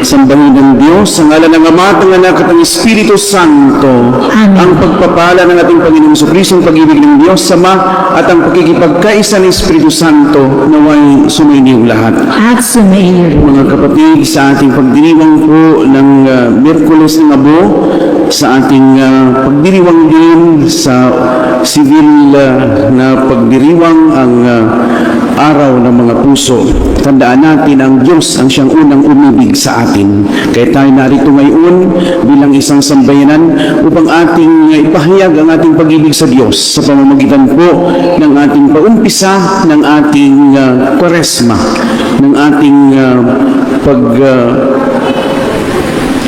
Sambahin ng Diyos, sa ngalan ng Ama, ng Anak at ng Espiritu Santo. Amen. Ang pagpapala ng ating Panginoong Jesucristo, ang pag-ibig ng Diyos Ama at ang pagkikipagkaisa ng Espiritu Santo naway sumainiyong lahat. At sumayo. Mga kapatid, sa ating pagdiriwang po ng Miyerkules ng Abo, sa ating pagdiriwang din sa civil na pagdiriwang ang araw ng mga puso. Tandaan natin ang Diyos ang siyang unang umibig sa atin. Kaya tayo narito ngayon bilang isang sambayanan upang ating ipahayag ang ating pag-ibig sa Diyos sa pamamagitan po ng ating paumpisa ng ating Kwaresma, ng ating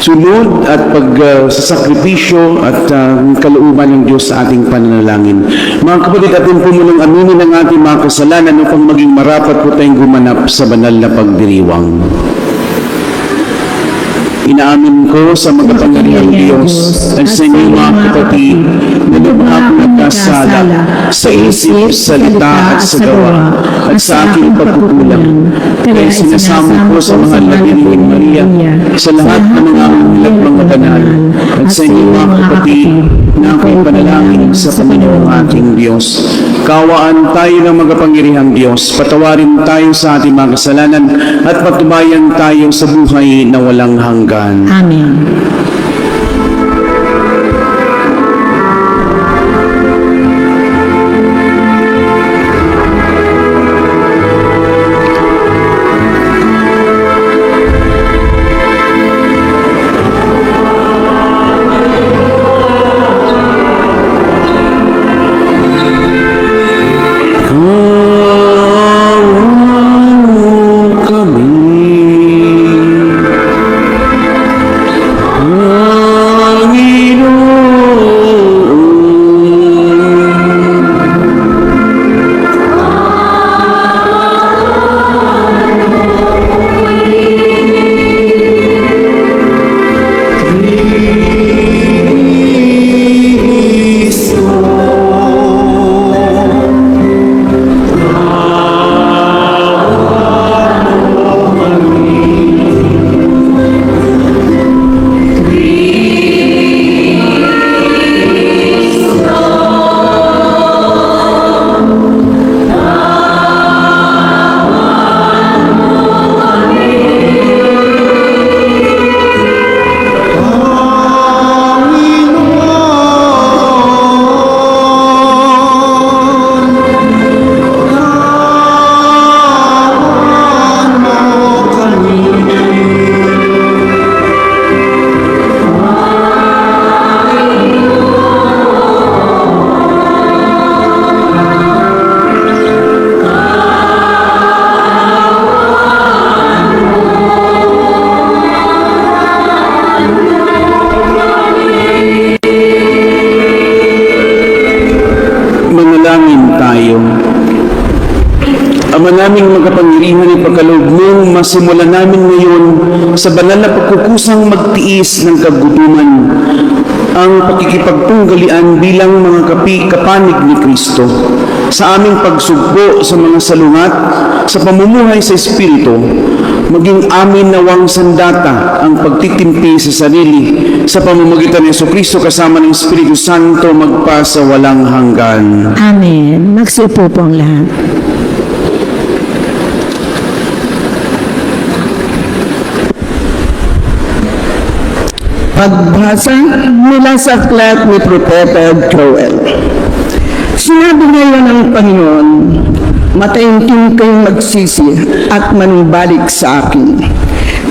sunod at pagsasakripisyo at kalooban ng Diyos sa ating pananalangin. Mga kapatid, atin po munang aminin ang ating mga kasalanan upang maging marapat po tayong gumanap sa banal na pagdiriwang. Inaamin ko sa makapangyarihang Diyos at sa inyong mga kapatid na lubha akong nagkasala sa isip, salita at sa gawa at sa aking pagkukulang. Kaya sinasamo ko sa mga Labining Maria, sa lahat ng mga umilag mga banal at sa inyong mga kapatid na ako'y panalangin sa Panginoong ating Diyos. Kawaan tayo ng makapangyarihang Diyos, patawarin tayo sa ating mga kasalanan at patubayan tayo sa buhay na walang hanggan. Amen. Ama naming magapangyarihan, ipagkaloob mong masimulan namin ngayon sa banal na pagkukusang magtiis ng kagutuman ang pakikipagtunggalian bilang mga kapanig ni Kristo sa aming pagsugpo sa mga salungat sa pamumuhay sa Espiritu. Maging amin nawang sandata ang pagtitimpi sa sarili sa pamamagitan ng Jesucristo kasama ng Espiritu Santo magpa sa walang hanggan. Amen. Magsiupo po ang lahat. Pagbasa mula sa aklat ni Propeta Joel. Sinabi ngayon ng Panginoon, mataimtim kayong magsisi at manubalik sa akin.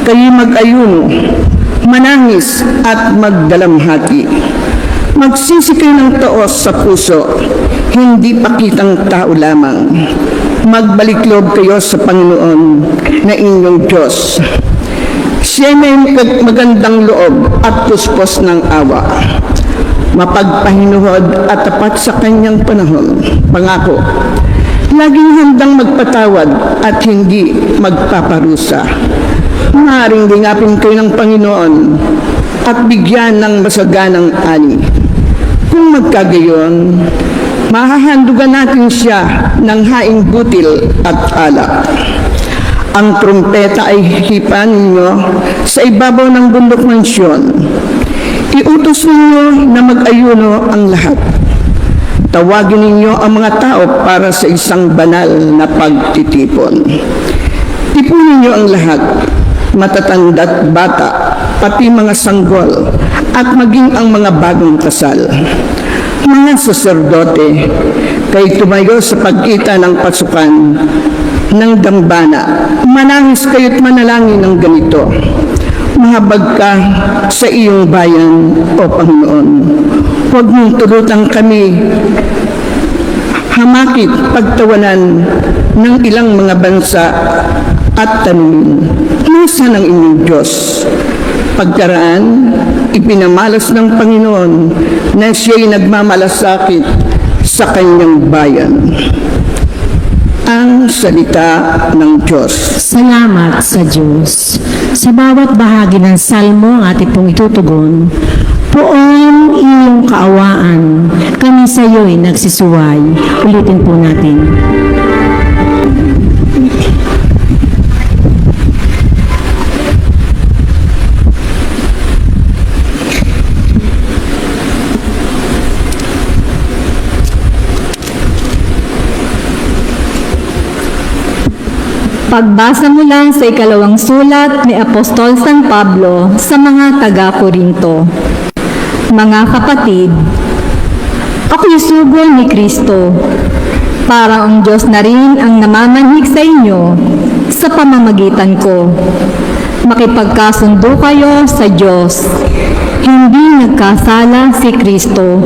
Kayo mag-ayuno, manangis at magdalamhati. Magsisi kayo ng taos sa puso, hindi pakitang tao lamang. Magbalikloob kayo sa Panginoon na inyong Diyos. Siya may magandang loob at puspos ng awa, mapagpahinuhod at tapat sa kanyang panahon. Pangako, laging handang magpatawad at hindi magpaparusa. Maaaring lingapin kayo ng Panginoon at bigyan ng masaganang ani. Kung magkagayon, mahahandugan natin siya ng haing butil at alak. Ang trumpeta ay hipan ninyo sa ibabaw ng bundok ng Siyon. Iutos ninyo na mag-ayuno ang lahat. Tawagin ninyo ang mga tao para sa isang banal na pagtitipon. Tipunin ninyo ang lahat, matatanda at bata, pati mga sanggol, at maging ang mga bagong kasal. Mga saserdote, kayo tumayo sa pagkita ng pasukan ng dambana. Manangis kayo't manalangin ng ganito. Mahabag ka sa iyong bayan, O Panginoon. Huwag mong tulutan kami hamakit pagtawanan ng ilang mga bansa at tanunin. Nasaan ang inyong Diyos? Pagkaraan, ipinamalas ng Panginoon na siya'y nagmamalasakit sa kanyang bayan. Ang salita ng Diyos. Salamat sa Diyos. Sa bawat bahagi ng salmo ang ating pong itutugon, Poong iyong kaawaan, kami sa iyo'y nagsisuway. Ulitin po natin. Pagbasa mula sa ikalawang sulat ni Apostol San Pablo sa mga taga-Korinto. Mga kapatid, ako'y sugo ni Kristo, para ang Diyos na rin ang namamanhik sa inyo sa pamamagitan ko. Makipagkasundo kayo sa Diyos. Hindi nagkasala si Kristo,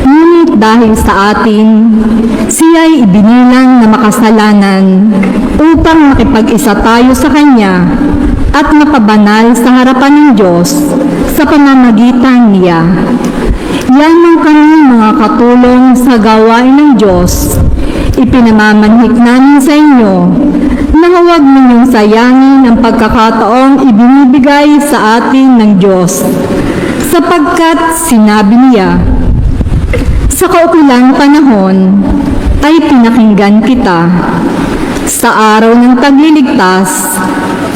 ngunit dahil sa atin, siya'y ibinilang na makasalanan upang makipag-isa tayo sa Kanya at mapabanal sa harapan ng Diyos sa pamamagitan niya. Yan kami mga katulong sa gawain ng Diyos. Ipinamamanhik namin sa inyo na huwag ninyong sayangin ang pagkakataong ibinibigay sa atin ng Diyos, sapagkat sinabi niya, sa kaukulang panahon ay pinakinggan kita. Sa araw ng tagliligtas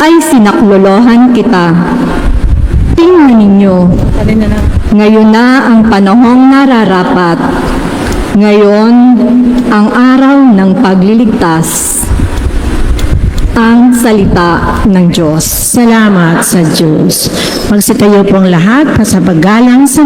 ay sinaklolohan kita. Tingnan ninyo, ngayon na ang panahong nararapat. Ngayon ang araw ng pagliligtas. Ang salita ng Diyos. Salamat sa Diyos. Magsitayo pong lahat sa paggalang sa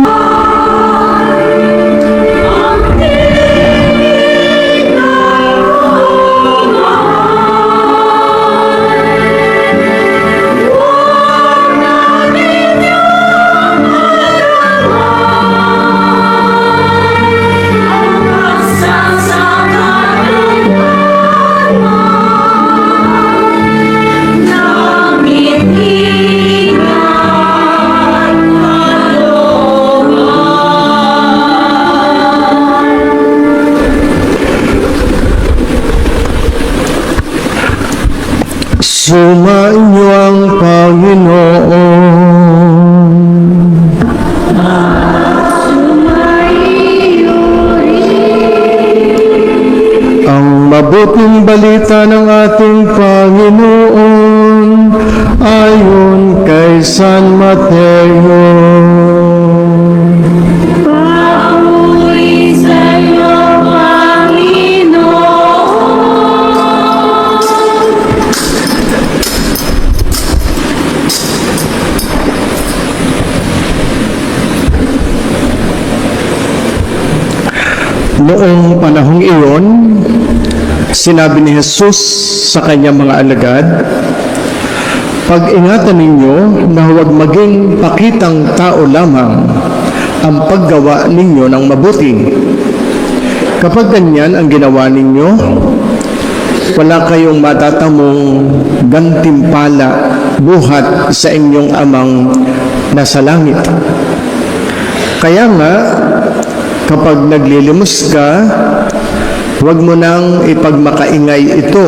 Sumainyo ang Panginoon. Ang mabuting balita ng ating Panginoon ayon kay San Mateo. Noong panahong iyon, sinabi ni Jesus sa kanyang mga alagad, pag-ingatan ninyo na huwag maging pakitang tao lamang ang paggawa ninyo ng mabuti. Kapag ganyan ang ginawa ninyo, wala kayong matatamong gantimpala buhat sa inyong amang nasa langit. Kaya nga, kapag naglilimos ka, huwag mo nang ipagmakaingay ito,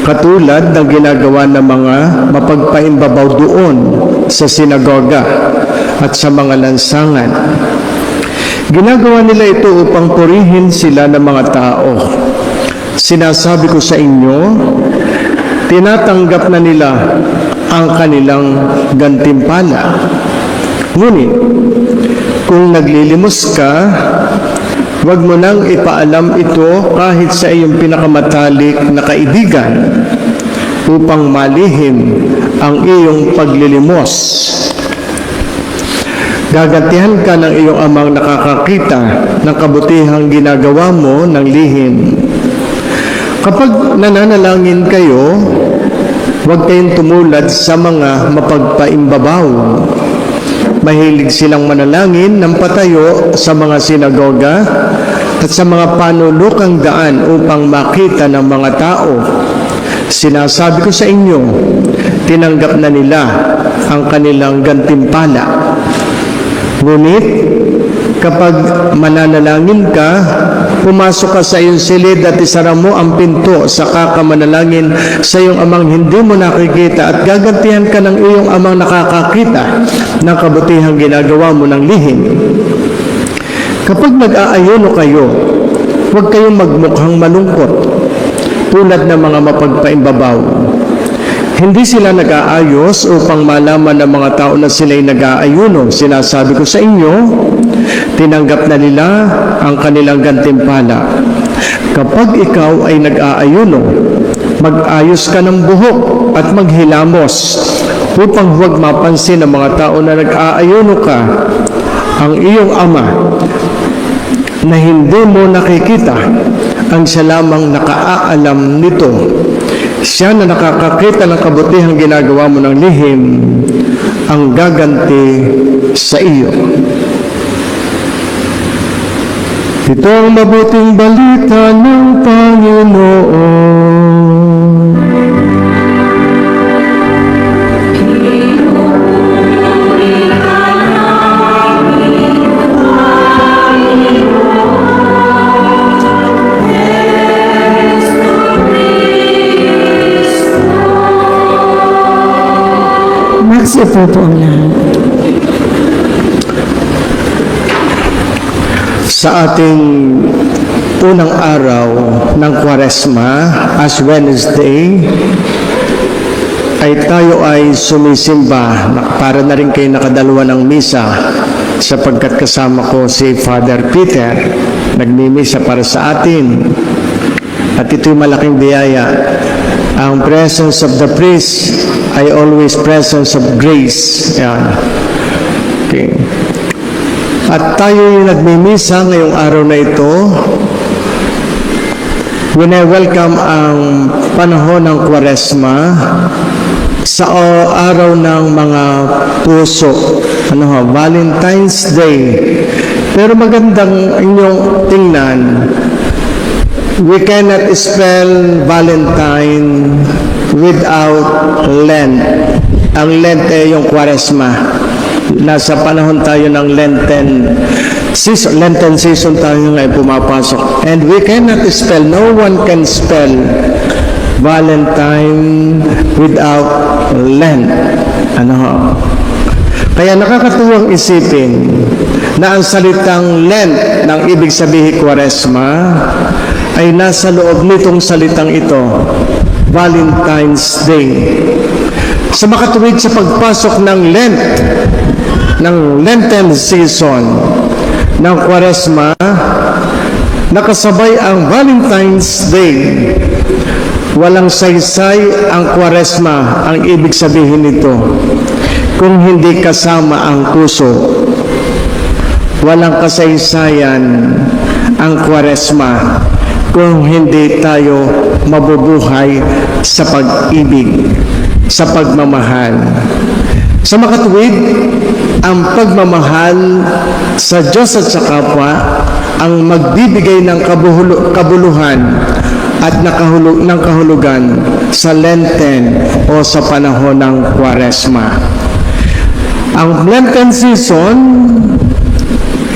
katulad ng ginagawa ng mga mapagpaimbabaw doon sa sinagoga at sa mga lansangan. Ginagawa nila ito upang purihin sila ng mga tao. Sinasabi ko sa inyo, tinatanggap na nila ang kanilang gantimpala. Ngunit, kung naglilimos ka, huwag mo nang ipaalam ito kahit sa iyong pinakamatalik na kaibigan upang malihim ang iyong paglilimos. Gagantihan ka ng iyong amang nakakakita ng kabutihang ginagawa mo ng lihim. Kapag nananalangin kayo, huwag kayong tumulad sa mga mapagpaimbabaw. Mahilig silang manalangin ng patayo sa mga sinagoga at sa mga panulukang daan upang makita ng mga tao. Sinasabi ko sa inyo, tinanggap na nila ang kanilang gantimpala. Ngunit, kapag mananalangin ka, pumasok ka sa iyong silid at isara mo ang pinto sa kakamanalangin sa iyong amang hindi mo nakikita at gagantihan ka ng iyong amang nakakakita ng kabutihang ginagawa mo ng lihim. Kapag nag-aayuno kayo, huwag kayong magmukhang malungkot tulad ng mga mapagpaimbabaw. Hindi sila nag-aayos upang malaman ng mga tao na sila'y nag-aayuno. Sinasabi ko sa inyo, tinanggap na nila ang kanilang gantimpala. Kapag ikaw ay nag-aayuno, mag-ayos ka ng buhok at maghilamos upang huwag mapansin ng mga tao na nag-aayuno ka. Ang iyong ama na hindi mo nakikita, ang siya lamang nakaalam nito. Siya na nakakakita ng kabutihang ginagawa mo ng lihim, ang gaganti sa iyo. Ito ang mabuting balita ng Panginoon. Magsipo po ang lahat. Sa ating unang araw ng Kwaresma, as Wednesday, ay tayo ay sumisimba. Para na rin kayo nakadalawa ng misa sapagkat kasama ko si Father Peter. Nagmimisa para sa atin. At ito'y malaking biyaya. Ang presence of the priest ay always presence of grace. Yan. Okay. At tayo yung nagmimisa ngayong araw na ito. Wine-welcome ang panahon ng Kwaresma sa araw ng mga puso. Valentine's Day. Pero magandang inyong tingnan, we cannot spell Valentine without Lent. Ang Lent ay yung Kwaresma. Nasa panahon tayo ng Lenten season tayo ngayon pumapasok. And we cannot spell, no one can spell Valentine without Lent. Kaya nakakatuwang isipin na ang salitang Lent ng ibig sabihin Kwaresma ay nasa loob nitong salitang ito, Valentine's Day. Sa makatuwid sa pagpasok ng Lent, ng Lenten season ng Kwaresma, nakasabay ang Valentine's Day. Walang saysay ang Kwaresma, ang ibig sabihin nito, kung hindi kasama ang puso. Walang kasaysayan ang Kwaresma kung hindi tayo mabubuhay sa pag-ibig, sa pagmamahal. Sa makatuwid, ang pagmamahal sa Diyos at sa kapwa ang magbibigay ng kabuluhan at ng kahulugan sa Lenten o sa panahon ng Kwaresma. Ang Lenten season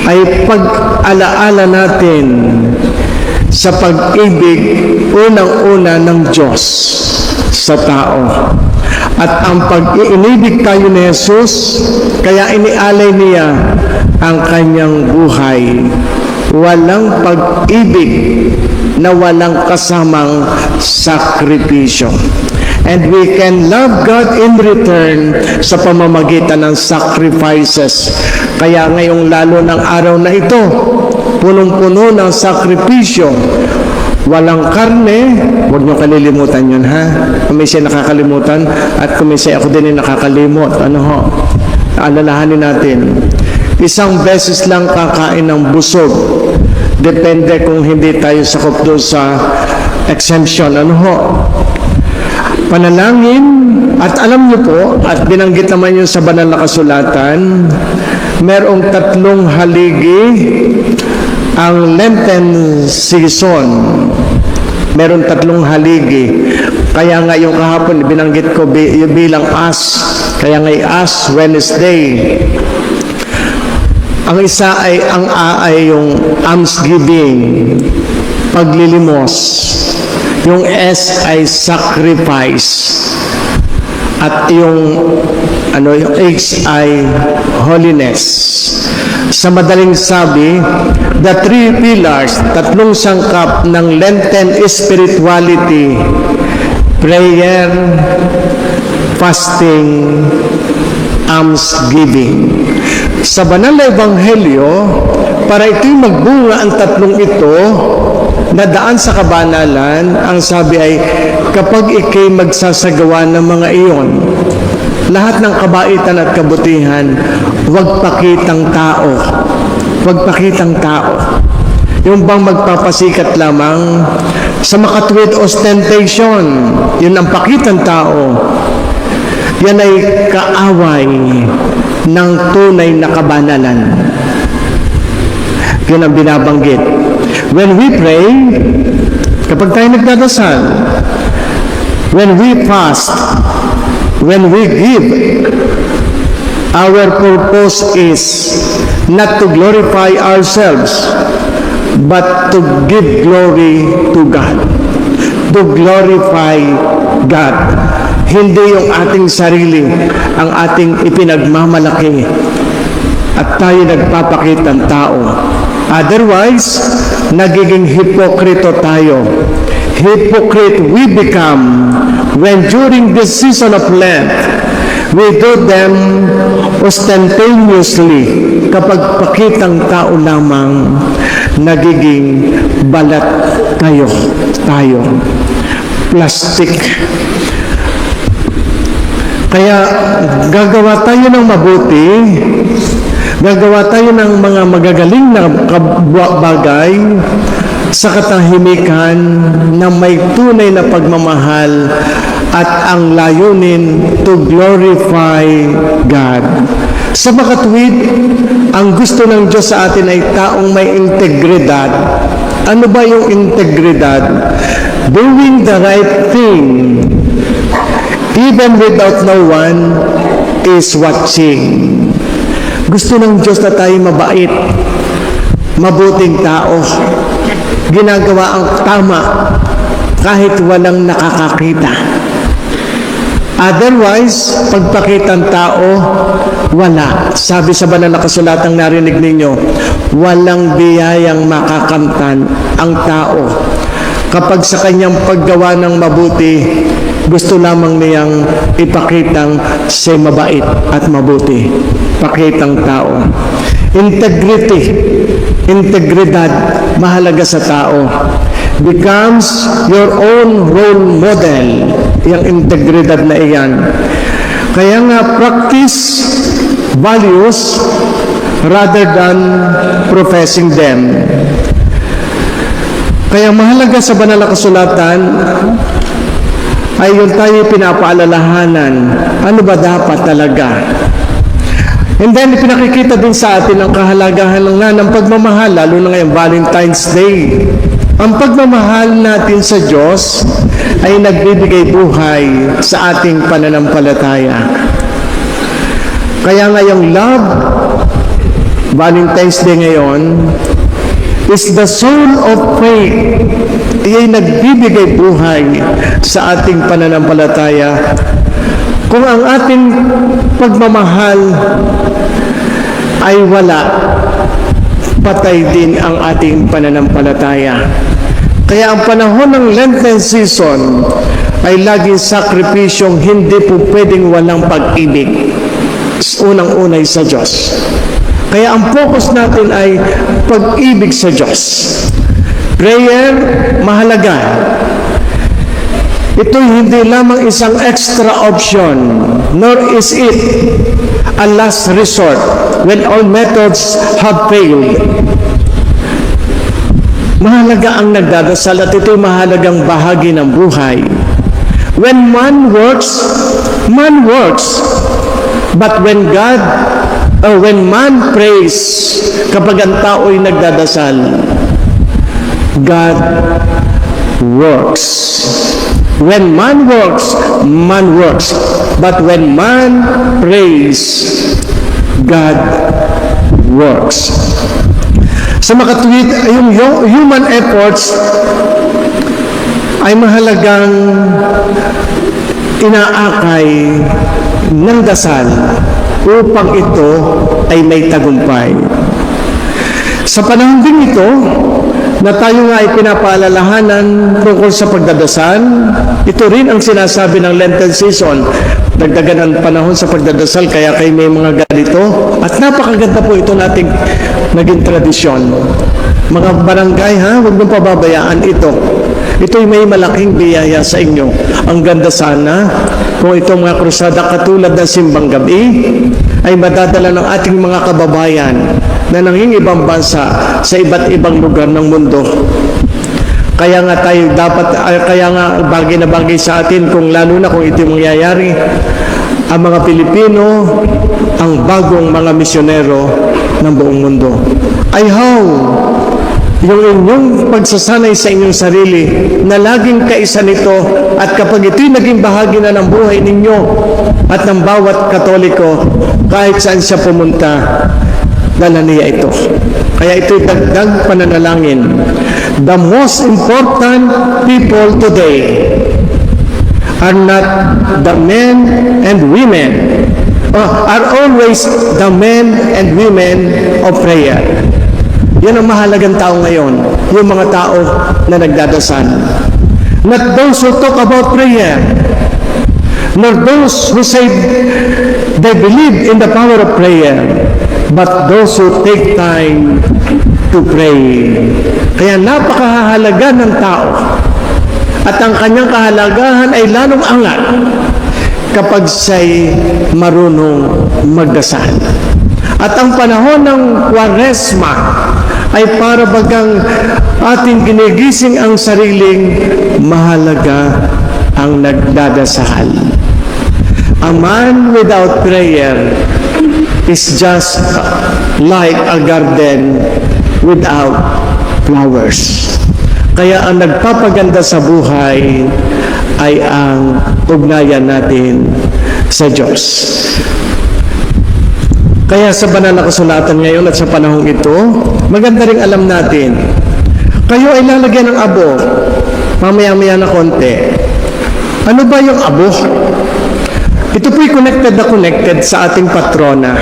ay pag-alaala natin sa pag-ibig unang-una ng Diyos sa tao. At ang pag-iinibig tayo ni Jesus, kaya inialay niya ang kanyang buhay. Walang pag-ibig na walang kasamang sakripisyo. And we can love God in return sa pamamagitan ng sacrifices. Kaya ngayong lalo ng araw na ito, punong-puno ng sakripisyo. Walang karne, huwag niyo kalilimutan yun, ha? Kumisay nakakalimutan at kumisay ako din ay nakakalimot. Ano ho? Alalahanin natin. Isang beses lang kakain ng busog. Depende kung hindi tayo sakop doon sa exemption. Ano ho? Panalangin, at alam niyo po, at binanggit naman yun sa banal na kasulatan, merong 3 haligi ang Lenten season. Meron 3 haligi. Kaya nga yung kahapon, binanggit ko bilang Ash. Kaya nga Ash Wednesday. Ang isa ay yung almsgiving, paglilimos. Yung S ay sacrifice. At yung H ay holiness. Sa madaling sabi, the 3 pillars, 3 sangkap ng Lenten spirituality: prayer, fasting, almsgiving. Sa banal na ebanghelyo, para ito'y magbunga ang 3 ito, na daan sa kabanalan, ang sabi ay, kapag ikay magsasagawa ng mga iyon, lahat ng kabaitan at kabutihan, huwag pakitang tao. Huwag pakitang tao. Yung bang magpapasikat lamang sa makatuwid ostentation, yun ang pakitang tao. Yan ay kaaway ng tunay na kabanalan. Yun ang binabanggit. When we pray, kapag tayo nagdadasal, when we fast, when we give, our purpose is not to glorify ourselves, but to give glory to God. To glorify God. Hindi yung ating sarili ang ating ipinagmamalaki at tayo nagpapakitang tao. Otherwise, nagiging hipokrito tayo. Hypocrite we become when during this season of Lent, we do them ostentatiously. Kapag pakitang tao lamang, nagiging balat tayo. Plastic. Kaya gagawa tayo ng mabuti, gagawa tayo ng mga magagaling na bagay sa katahimikan na may tunay na pagmamahal at ang layunin to glorify God. Sa makatuwid, ang gusto ng Diyos sa atin ay taong may integridad. Ano ba yung integridad? Doing the right thing, even without no one is watching. Gusto ng Diyos na tayo mabait, mabuting tao, ginagawa ang tama kahit walang nakakakita. Otherwise, pagpakitang tao, wala. Sabi sa banal na kasulatang narinig ninyo, walang biyayang makakamtan ang tao. Kapag sa kanyang paggawa ng mabuti, gusto lamang niyang ipakitang siya mabait at mabuti. Pakitang tao. Integrity, integridad, mahalaga sa tao. Becomes your own role model. Yung integridad na iyan. Kaya nga, practice values rather than professing them. Kaya mahalaga sa banal na kasulatan ay yung tayo pinapaalalahanan. Ano ba dapat talaga? And then, pinakikita din sa atin ang kahalagahan ng pagmamahal, lalo na ngayong Valentine's Day. Ang pagmamahal natin sa Diyos ay nagbibigay buhay sa ating pananampalataya. Kaya ngayong love, Valentine's Day ngayon, is the soul of faith. Iya'y nagbibigay buhay sa ating pananampalataya. Kung ang ating pagmamahal ay wala, patay din ang ating pananampalataya. Kaya ang panahon ng Lenten season ay laging sakripisyong hindi po pwedeng walang pag-ibig. Unang-unay sa Diyos. Kaya ang focus natin ay pag-ibig sa Diyos. Prayer, mahalaga. Ito hindi lamang isang extra option, nor is it a last resort when all methods have failed. Mahalaga ang nagdadasal at ito'y mahalagang bahagi ng buhay. When man works. But when man prays, kapag ang tao'y nagdadasal, God works. When man works. But when man prays, God works. Sa makatuwid, yung human efforts ay mahalagang inaakay ng dasal upang ito ay may tagumpay. Sa panahon din ito, na tayo nga ay pinapaalalahanan tungkol sa pagdadasal, ito rin ang sinasabi ng Lenten season. Dagdagan ang panahon sa pagdadasal, kaya kayo may mga ganito. At napakaganda po ito nating naging tradisyon. Mga barangay, huwag niyong pababayaan ito. Ito'y may malaking biyaya sa inyo. Ang ganda sana kung itong mga krusada katulad ng simbang gabi ay madadala ng ating mga kababayan na nangingibang bansa sa iba't ibang lugar ng mundo. Kaya nga tayo dapat, kaya nga bagay na bagay sa atin kung lalo na kung ito mangyayari, ang mga Pilipino, ang bagong mga misyonero ng buong mundo. I hope yung inyong pagsasanay sa inyong sarili na laging kaisa nito at kapag ito'y naging bahagi na ng buhay ninyo at ng bawat Katoliko, kahit saan siya pumunta, dala niya ito. Kaya ito'y dagdag pananalangin. The most important people today are not the men and women, are always the men and women of prayer. Yan ang mahalagang tao ngayon, yung mga tao na nagdadasal. Not those who talk about prayer, nor those who say they believe in the power of prayer, but those who take time to pray. Kaya napakahalaga ng tao at ang kanyang kahalagahan ay lalong angat kapag siya'y marunong magdasal. At ang panahon ng Kwaresma ay para bagang ating ginigising ang sariling mahalaga ang nagdadasal. A man without prayer is just like a garden without flowers. Kaya ang nagpapaganda sa buhay ay ang ugnayan natin sa Diyos. Kaya sa banal na kasulatan ngayon at sa panahong ito, maganda ring alam natin, kayo ay lalagyan ng abo, mamaya-maya na konti. Ano ba yung abo? Ito po'y connected sa ating patrona,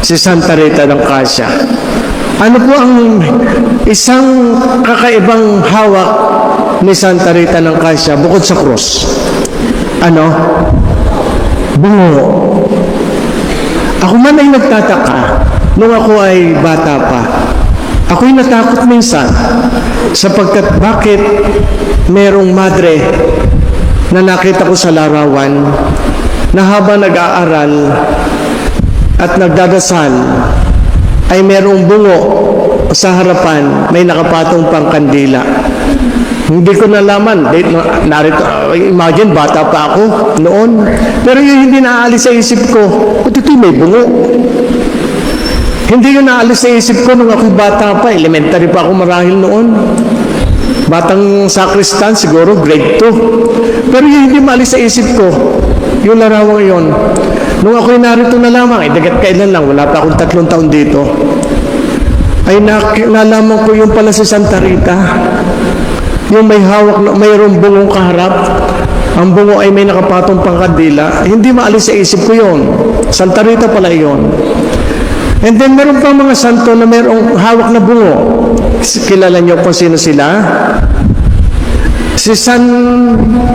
si Santa Rita ng Cassia. Ano po ang isang kakaibang hawak ni Santa Rita ng Cassia bukod sa krus? Ano? Bungo. Ako man ay nagtataka nung ako ay bata pa. Ako'y natakot minsan sapagkat bakit merong madre na nakita ko sa larawan na habang nag-aaral at nagdadasal ay merong bungo sa harapan, may nakapatong pang kandila. Hindi ko nalaman. Narito, imagine, bata pa ako noon. Pero yun hindi naalis sa isip ko. Ito may bungo. Hindi yun naalis sa isip ko nung ako bata pa. Elementary pa ako marahil noon. Batang sakristan, siguro grade 2. Pero yun hindi maalis sa isip ko. Yung larawang yun. Nung ako'y narito na lamang, dagat kailan lang, wala pa akong 3 taon dito, ay nalaman ko yung pala si Santa Rita. Yung may hawak, mayroong bungong kaharap, ang bungo ay may nakapatong pangkandila, hindi maalis sa isip ko yun. Santa Rita pala yun. And then meron pa mga santo na mayroong hawak na bungo. Kilala niyo kung sino sila? Si si San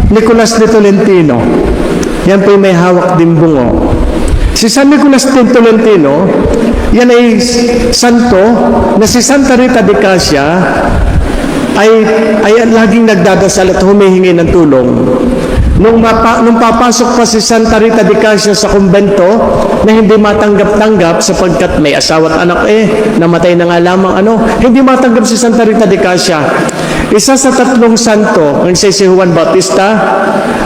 Nicolas de Tolentino. Yan po may hawak din bungo. Si San Nicolas de Tolentino, yan ay santo na si Santa Rita de Cassia ay laging nagdadasal at humihingi ng tulong. Nung papasok pa si Santa Rita de Cassia sa kumbento na hindi matanggap-tanggap sapagkat may asawa at anak namatay na nga lamang hindi matanggap si Santa Rita de Cassia. Isa sa tatlong santo, ang isa si Juan Bautista,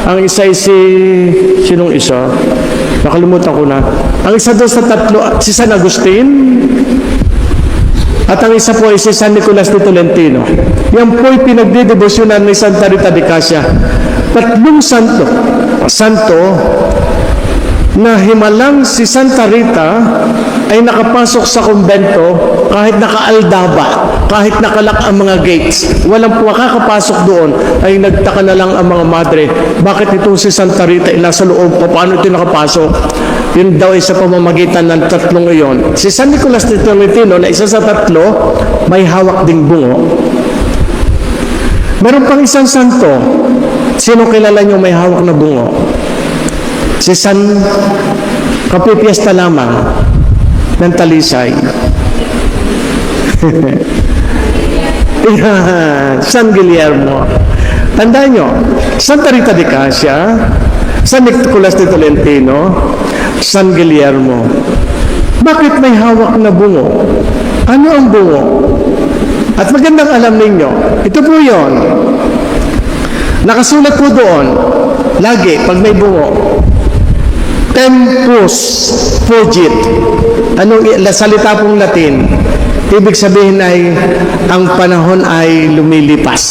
ang isa sinong isa? Nakalimutan ko na. Ang isa doon sa tatlo, si San Agustin, at ang isa po ay si San Nicolas de Tolentino. Yan po ay pinagdidebosyonan ni Santa Rita de Cassia. Tatlong santo na himalang si Santa Rita ay nakapasok sa kumbento kahit nakaaldaba, kahit nakalak ang mga gates. Walang makakapasok doon. Ay nagtaka na lang ang mga madre, bakit itong si Santa Rita nasa loob? Paano ito nakapasok? Yun daw ay sa pamamagitan ng tatlong iyon. Si San Nicolas de Tolentino na isa sa tatlo, may hawak ding bungo. Meron pang isang santo. Sino kilala niyo may hawak na bungo? Si San Kapipiesta lamang ng Talisay. San Guillermo. Tandaan nyo, Santa Rita de Cassia, San Nicolas de Tolentino, San Guillermo. Bakit may hawak na bungo? Ano ang bungo? At magandang alam ninyo, ito po yun. Nakasulat po doon, lagi, pag may bungo, tempus fugit. Anong salita pong Latin? Ibig sabihin ay, ang panahon ay lumilipas.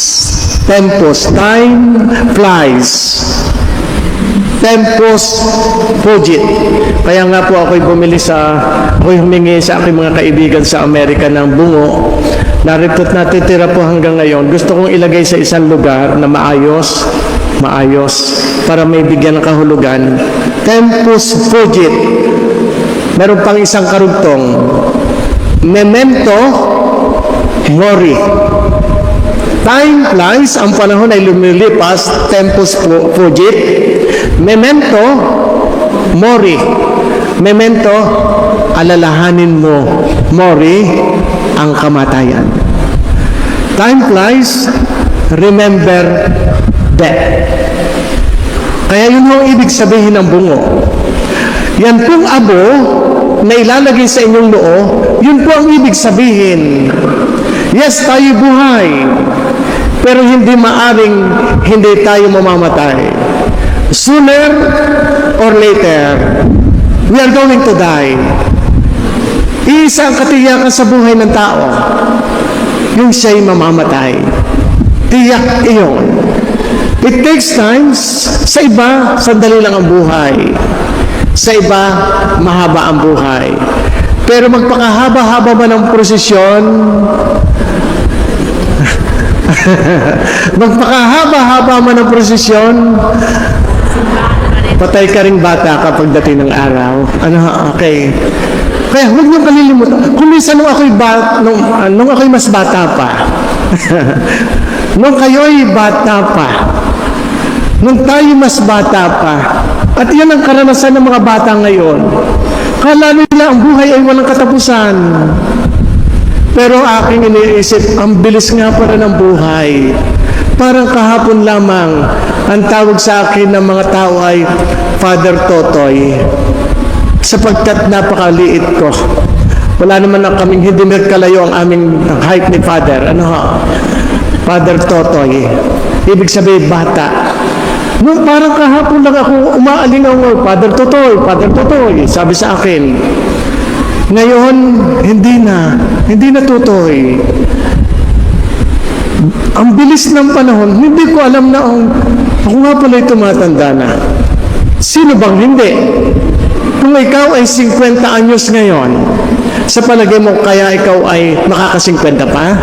Tempus, time flies. Tempus fugit. Kaya nga po ako'y humingi sa aking mga kaibigan sa Amerika ng bungo. Narito't natitira po hanggang ngayon. Gusto kong ilagay sa isang lugar na maayos, para may bigyan ng kahulugan. Tempus fugit. Meron pang isang karugtong. Memento mori. Time flies, ang panahon ay lumilipas, tempus fugit. Memento mori. Memento, alalahanin mo. Mori, ang kamatayan. Time flies, remember death. Kaya yun ang ibig sabihin ng bungo. Yan pong abo na ilalagay sa inyong noo, yun po ang ibig sabihin. Yes, tayo buhay, pero hindi maaring hindi tayo mamamatay. Sooner or later, we are going to die. Isa ang katiyakan sa buhay ng tao, yung siya'y mamamatay. Tiyak iyon. It takes time. Sa iba, sandali lang ang buhay. Sa iba, mahaba ang buhay. Pero magpakahaba-haba man ang prosesyon, magpakahaba-haba man ang prosesyon, patay ka ring bata kapag dating ng araw. Okay. Kaya huwag niyong kalilimutan. Kung minsan nung ako'y mas bata pa, nung kayo'y bata pa, nung tayo mas bata pa, at yan ang karanasan ng mga bata ngayon. Kala nila ang buhay ay walang katapusan. Pero aking iniisip, ang bilis nga para ng buhay. Parang kahapon lamang, ang tawag sa akin ng mga tao ay Father Totoy. Sapagkat napakaliit ko. Wala naman na kaming hindi nagkalayo ang aming height ni Father. Father Totoy. Ibig sabihin, bata. Nung parang kahapon lang ako umaalingaw, Father Totoy, Father Totoy, sabi sa akin. Ngayon, hindi na Totoy. Ang bilis ng panahon, hindi ko alam na ako nga pala'y tumatanda na. Sino bang hindi? Kung ikaw ay 50 anyos ngayon, sa palagay mo kaya ikaw ay makaka-50 pa?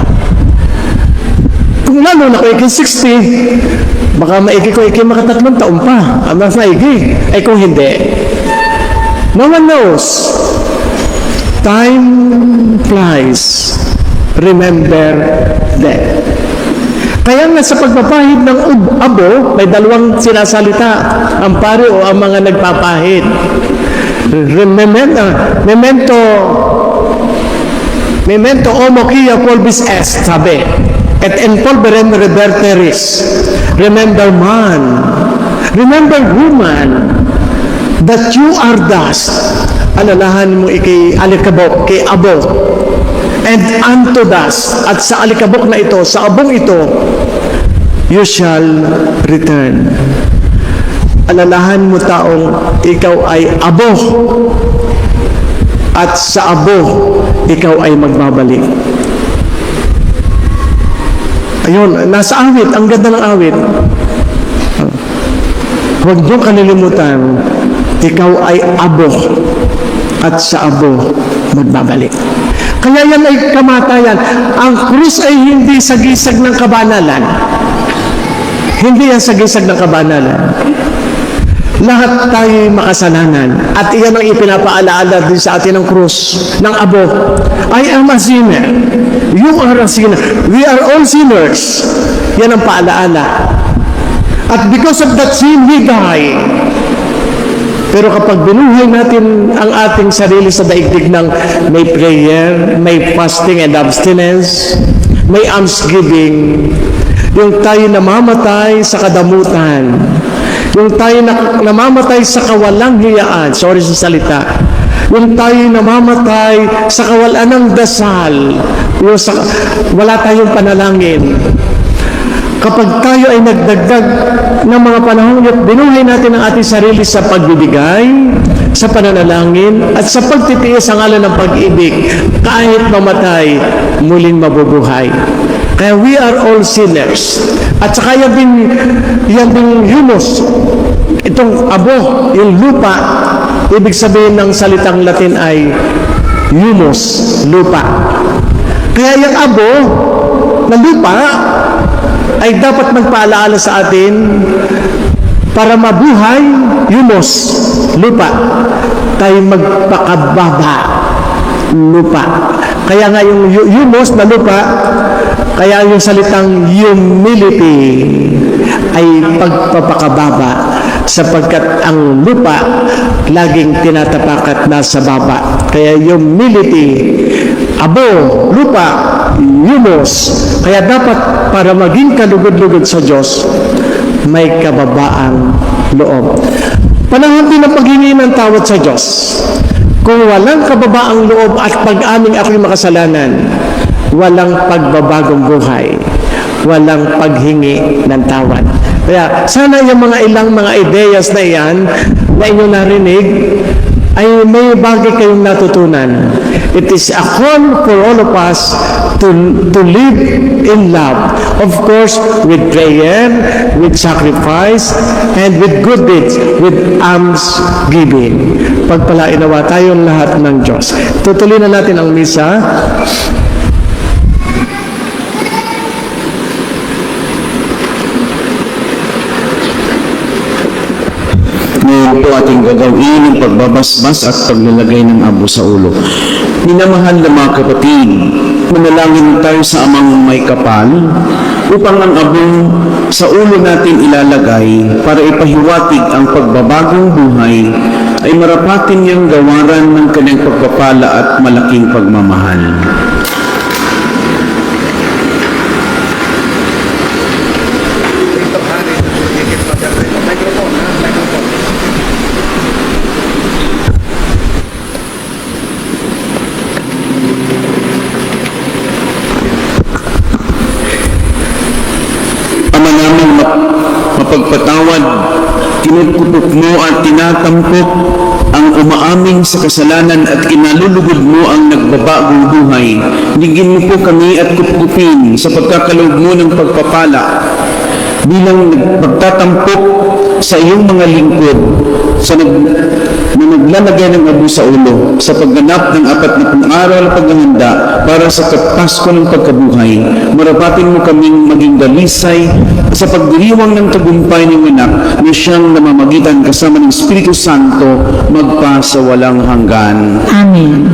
Kung lalo na ko ikin 60, baka maigi ko ikin maka3 taon pa. Mas maigi. Ay kung hindi, no one knows. Time flies. Remember death. Kaya nga sa pagpapahid ng abo, may dalawang sinasalita, ang pare o ang mga nagpapahid. Memento homo quia pulvis est, sabi. Et in polverem reverteris. Remember man, remember woman, that you are dust. Alalahan mo ikay alikabok, kay abo. And unto dust, at sa alikabok na ito, sa abong ito, you shall return. Alalahan mo taong ikaw ay abo, at sa abo, ikaw ay magbabalik. Ayun, nasa awit, ang ganda ng awit. Huwag niyong kalilimutan, ikaw ay abo, at sa abo, magbabalik. Kaya yan ay kamatayan. Ang krus ay hindi sagisag ng kabanalan. Hindi yan sagisag ng kabanalan. Lahat tayo makasalanan. At iyan ang ipinapaalaala din sa atin ng krus, ng abo. I am a sinner. You are a sinner. We are all sinners. Yan ang paalaala. At because of that sin, we die. Pero kapag binuhay natin ang ating sarili sa daigdig ng may prayer, may fasting and abstinence, may almsgiving, yung tayo namamatay sa kadamutan, yung tayo namamatay sa kawalang hiyaan, sorry sa salita, yung tayo namamatay sa kawalan ng dasal, yung wala tayong panalangin. Kapag tayo ay nagdagdag ng mga panahon at binuhay natin ang ating sarili sa pagbibigay, sa pananalangin, at sa pagtitiis ang ngalan ng pag-ibig, kahit mamatay, muling mabubuhay. Kaya we are all sinners. At saka yan din humus. Itong abo, yung lupa, ibig sabihin ng salitang Latin ay humus, lupa. Kaya yung abo na lupa ay dapat magpaalaala sa atin para mabuhay, humus, lupa, tayo magpakababa, lupa. Kaya nga yung humus na lupa, kaya yung salitang humility ay pagpapakababa, sapagkat ang lupa laging tinatapakat nasa baba. Kaya humility, abo, lupa, humus. Kaya dapat para maging kalugod-lugod sa Diyos, may kababaang loob. Panahon din ang paghingi ng tawad sa Diyos. Kung walang kababaang loob at pag-aming ako'y makasalanan, walang pagbabagong buhay, walang paghingi ng tawad. Kaya sana yung ilang mga ideyas na iyan na inyo narinig ay may bagay kayong natutunan. It is a call for all of us to live in love. Of course, with prayer, with sacrifice, and with good deeds, with almsgiving. Pagpalain nawa tayong lahat ng Diyos. Tutuloy na natin ang misa. Ngayon po ating gagawin ang pagbabasbas at paglalagay ng abo sa ulo. Minamahal na mga kapatid, manalangin tayo sa Amang may kapal upang ang abong sa ulo natin ilalagay para ipahiwatig ang pagbabagong buhay ay marapatin niyang gawaran ng kanyang pagpapala at malaking pagmamahal. Mapagpatawad, tinutupok mo at tinatampok ang umaaming sa kasalanan at kinalulugod mo ang nagbabagong buhay. Ligin mo po kami at kupkupin sa pagkakaloob mo ng pagpapala bilang nagpagtatampok sa iyong mga lingkod na naglalagay ng abo sa ulo sa pagganap ng 40 araw paghahanda para sa Pasko ng pagkabuhay. Marapatin mo kaming maging dalisay sa pagdiriwang ng tagumpay ng anak na siyang namamagitan kasama ng Espiritu Santo magpa sa walang hanggan. Amen.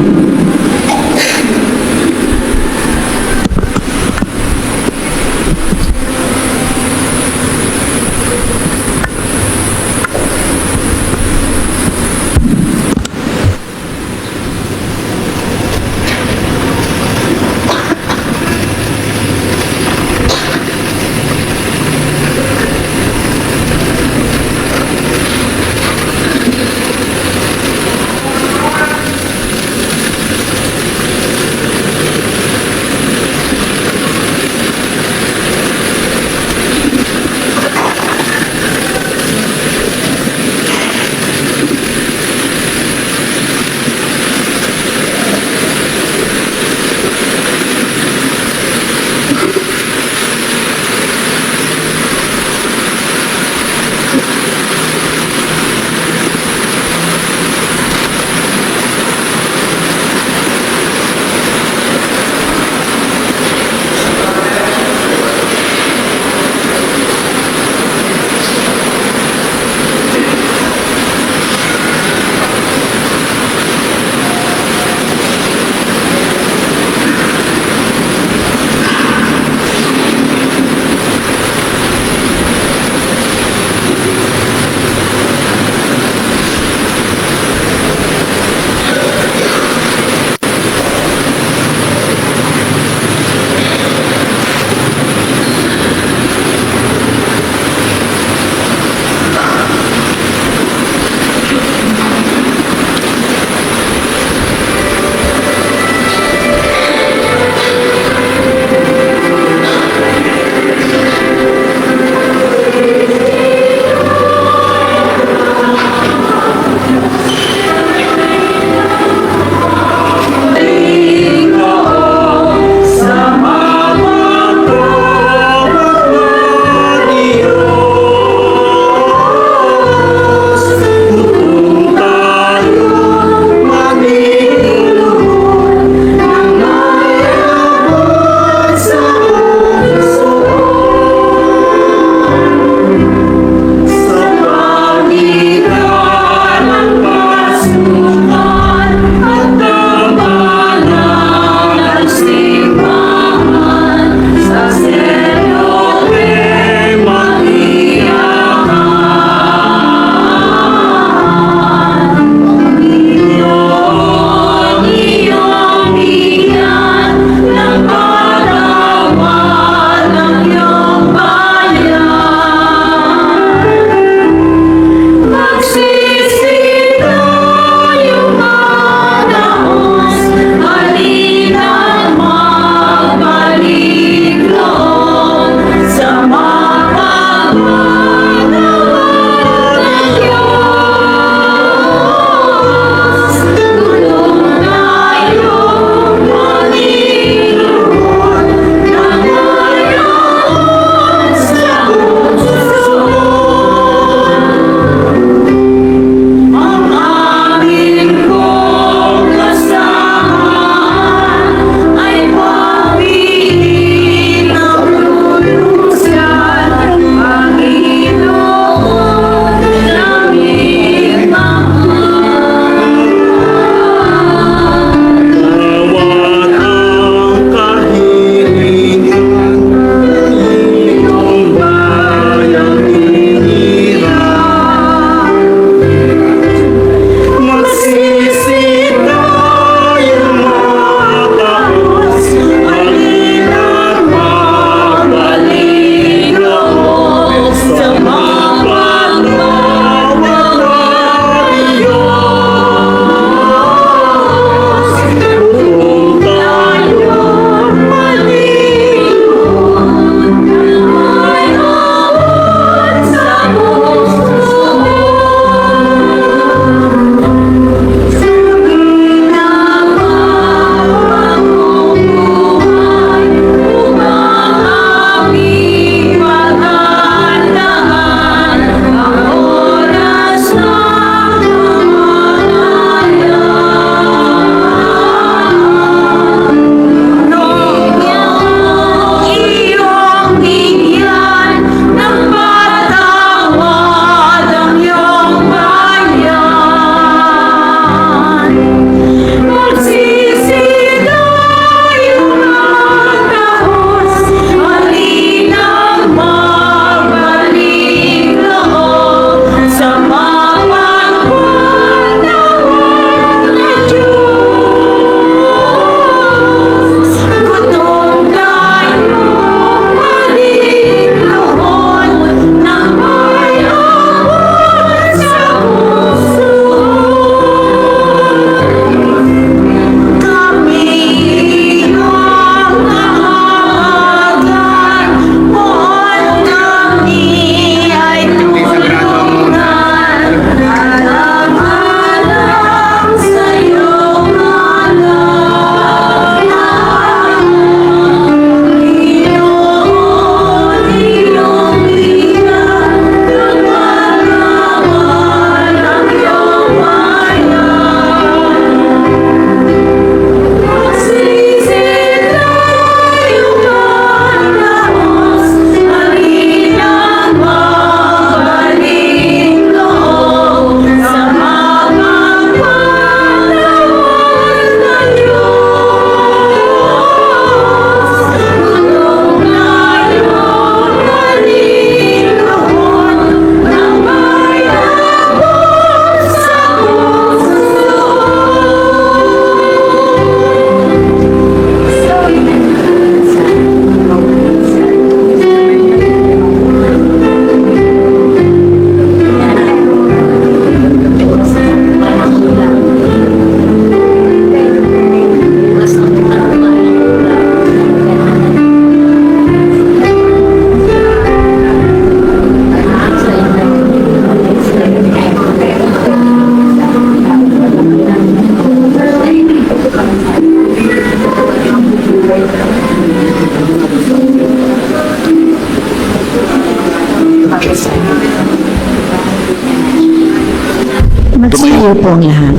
Magsiyo po ang lahat.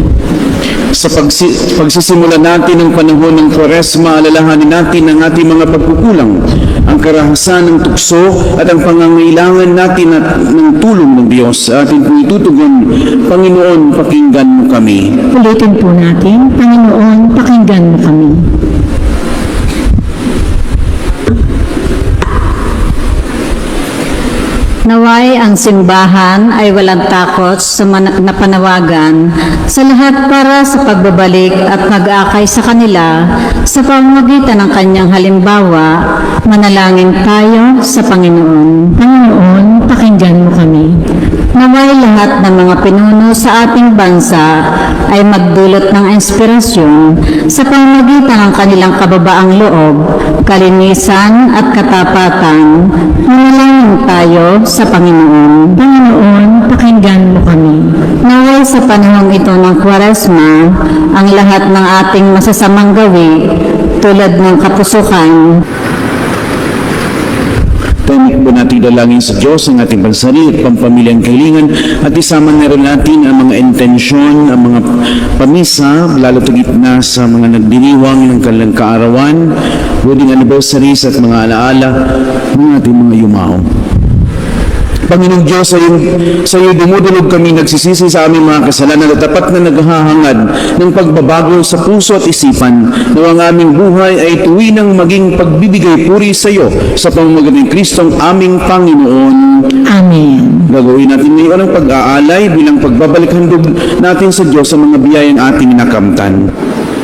Sa pagsisimula natin ng panahon ng Kwaresma, alalahanin natin ang ating mga pagkukulang, ang karahasan ng tukso at ang pangangailangan natin ng tulong ng Diyos. Sa ating pong itutugon, Panginoon, pakinggan mo kami. Ulitin po natin, Panginoon, pakinggan mo kami. Naway ang simbahan ay walang takot sa napanawagan sa lahat para sa pagbabalik at mag-akay sa kanila sa pamamagitan ng kanyang halimbawa. Manalangin tayo sa Panginoon. Panginoon, pakinggan mo kami. Naway lahat ng mga pinuno sa ating bansa ay magdulot ng inspirasyon sa pamamagitan ng kanilang kababaang loob, kalinisan at katapatan. Manalangin tayo sa Panginoon. Panginoon, pakinggan mo kami. Naway sa panahong ito ng Kwaresma, ang lahat ng ating masasamang gawi tulad ng kapusukan, Taimik po natin dalangin sa Diyos ang ating pansarili at pampamilyang kahilingan at isama na rin natin ang mga intensyon, ang mga pamisa, lalo tigit na sa mga nagdiriwang ng kanilang kaarawan, wedding anniversaries at mga alaala ng ating mga yumao. Panginoong Diyos, sa iyo dumudulog kami nagsisisi sa aming mga kasalanan at tapat na naghahangad ng pagbabago sa puso at isipan na ang aming buhay ay tuwinang maging pagbibigay puri sa iyo sa pamamagitan ng Kristong aming Panginoon. Amen. Gagawin natin ngayon ang pag-aalay bilang pagbabalik handog natin sa Diyos sa mga biyayang ating nakamtan. Ikaw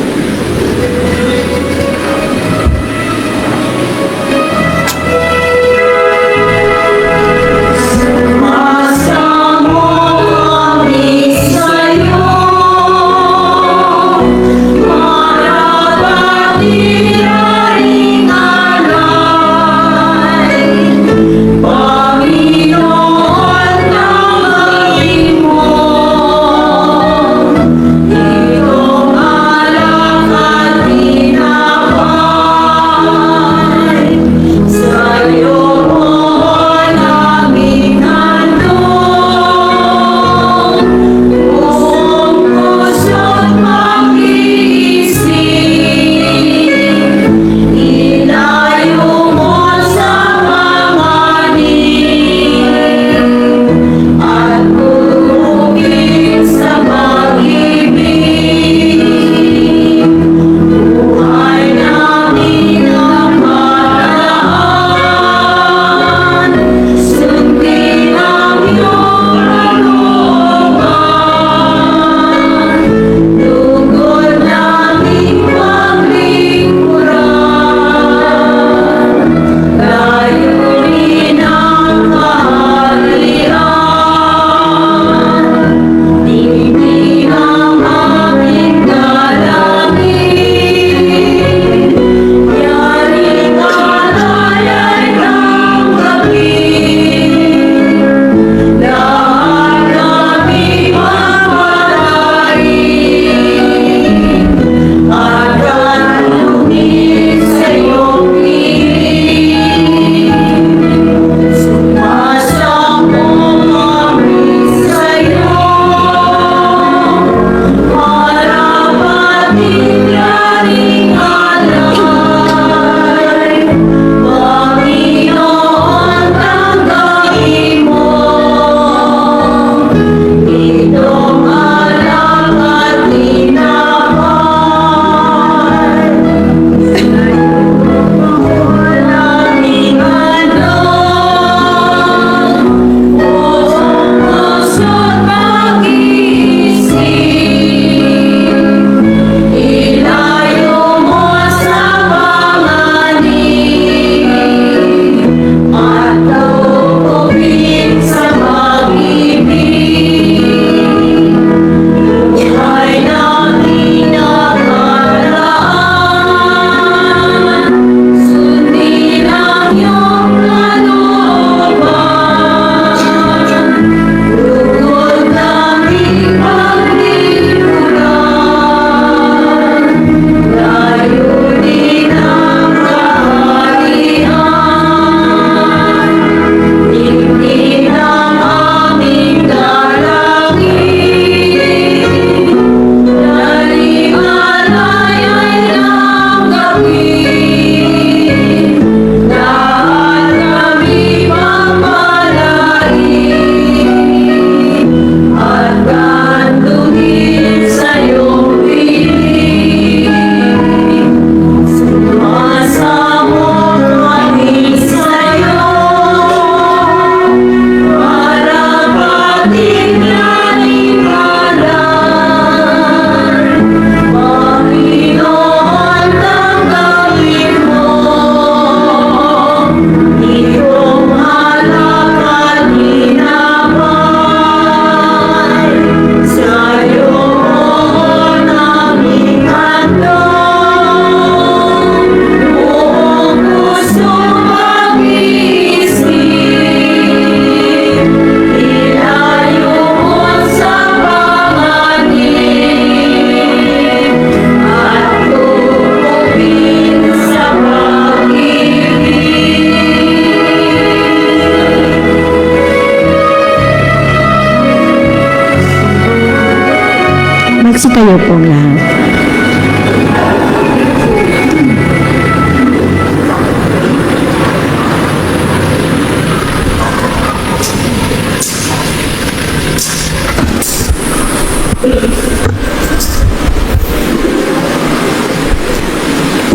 Tayo pong lahat.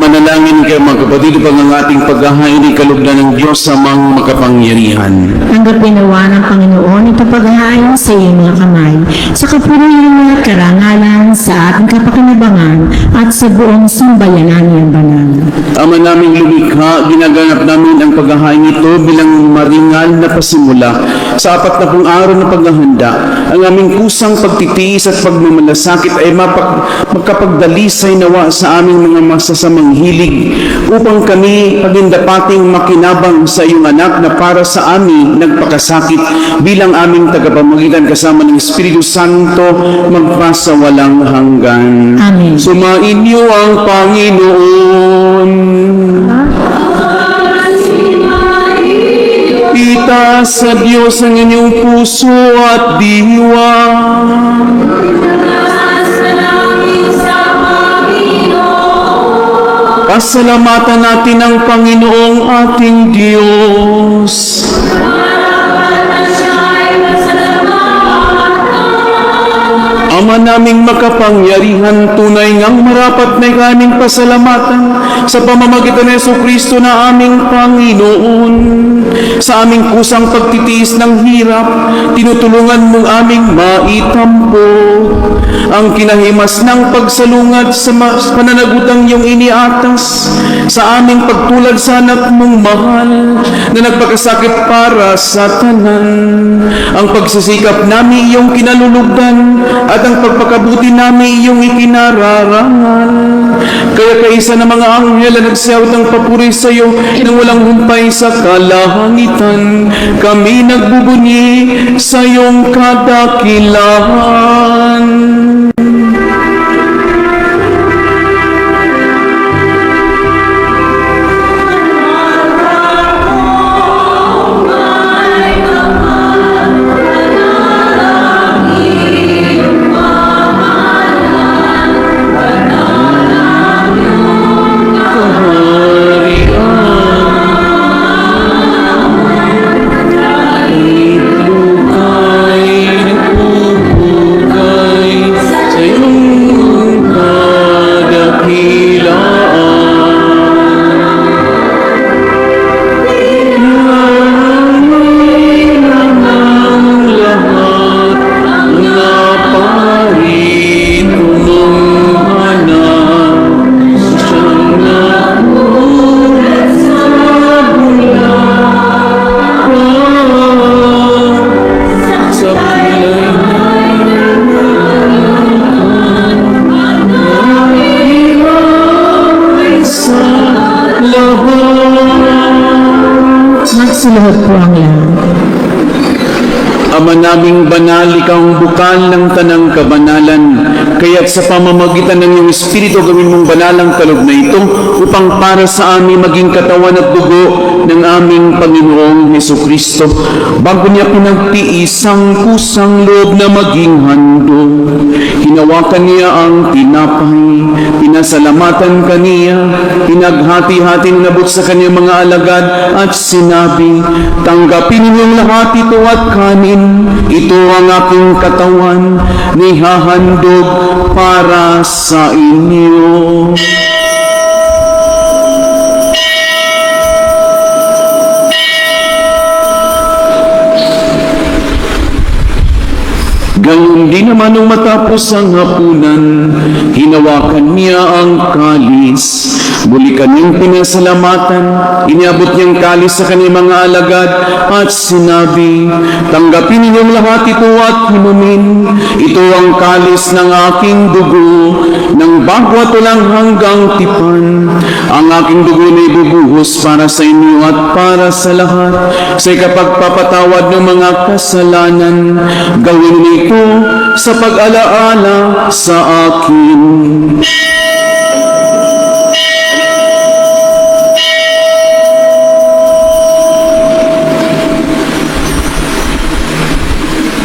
Manalangin kayo mga kapatid upang ang ating paghahain ay kalugdan ng Diyos sa mga makapangyarihan. Tanggapin nawa ng Panginoon ito paghahain sa iyong mga kamay, sa kapurihan at karangalan, sa ating kapakinabangan, at sa buong sambayanan niyang banal. Ama naming lumikha, ginaganap namin ang paghahain ito bilang maringal na pasimula sa 40 araw na paghahanda. Ang aming kusang pagtitiis at pagmamalasakit ay magkapagdalisay nawa sa aming mga masasamang hilig upang kami pagindapating makinabang sa iyong anak na para sa amin nagpakasakit bilang aming tagapamagitan kasama ng Espiritu Santo magpasawalang hanggan. Amen. Sumain niyo ang Panginoon. Itaas sa Diyos ang inyong puso at diwa. Pasalamatan natin ang Panginoong ating Diyos. Ama naming makapangyarihan, tunay ngang marapat na kaming pasalamatan sa pamamagitan ng Jesucristo na aming Panginoon. Sa aming kusang pagtitiis ng hirap, tinutulungan mong aming maitampo ang kinahimas ng pagsalungat sa pananagutang iyong iniatas sa aming pagtulad sa anak mong mahal na nagpakasakit para sa tanan. Ang pagsisikap namin iyong kinalulugdan at ang pagpakabuti namin iyong ikinararangal. Kaya kaisa ng mga anghel na nagsiyawit ng papuri sa iyo nang walang humpay sa kalahangitan, kami nagbubunyi sa iyong kadakilaan. Magsiluhod po ang lahat. Ama naming banal, ikaw ang bukal ng tanang kabanalan. Kaya't sa pamamagitan ng iyong Espiritu, gawin mong banal ang kaloob na ito upang para sa amin maging katawan at dugo ng aming Panginoong Hesukristo. Bago niya pinagtiis ang kusang loob na maging handog, hinawakan niya ang tinapay, pinasalamatan kaniya, pinaghati-hati nabot sa kanyang mga alagad at sinabi, tanggapin ninyong lahat ito at kanin. Ito ang aking katawan, nihahandog para sa inyo. Gayun din naman nung matapos ang hapunan, hinawakan niya ang kalis. Muli kanyang pinasalamatan, iniabot niyang kalis sa kanyang mga alagad at sinabi, tanggapin ninyong lahat ito at inumin. Ito ang kalis ng aking dugo, ng bago at walang hanggang tipan. Ang aking dugo na ibubuhos para sa inyo at para sa lahat, sa ikapagpapatawad ng mga kasalanan. Gawin niyo ito sa pag-alaala sa akin.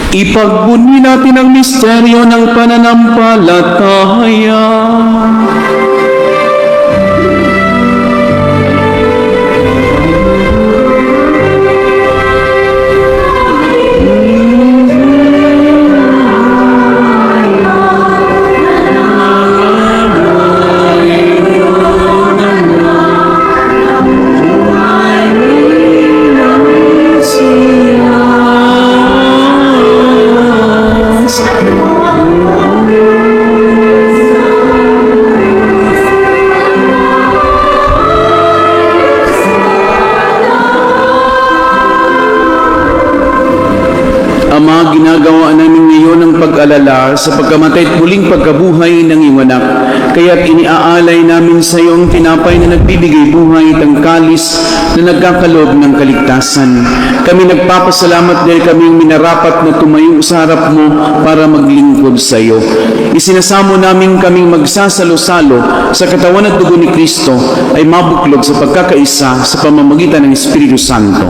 Ipagbunyi natin ang misteryo ng pananampalataya. Ama, ginagawa namin ngayon ang pag-alala sa pagkamatay at muling pagkabuhay ng iyong anak. Kaya't iniaalay namin sa iyo ang tinapay na nagbibigay buhay at ang kalis na nagkakaloob ng kaligtasan. Kami nagpapasalamat dahil kami minarapat na tumayo sa harap mo para maglingkod sa iyo. Isinasamo namin kaming magsasalo-salo sa katawan at dugo ni Kristo ay mabuklod sa pagkakaisa sa pamamagitan ng Espiritu Santo.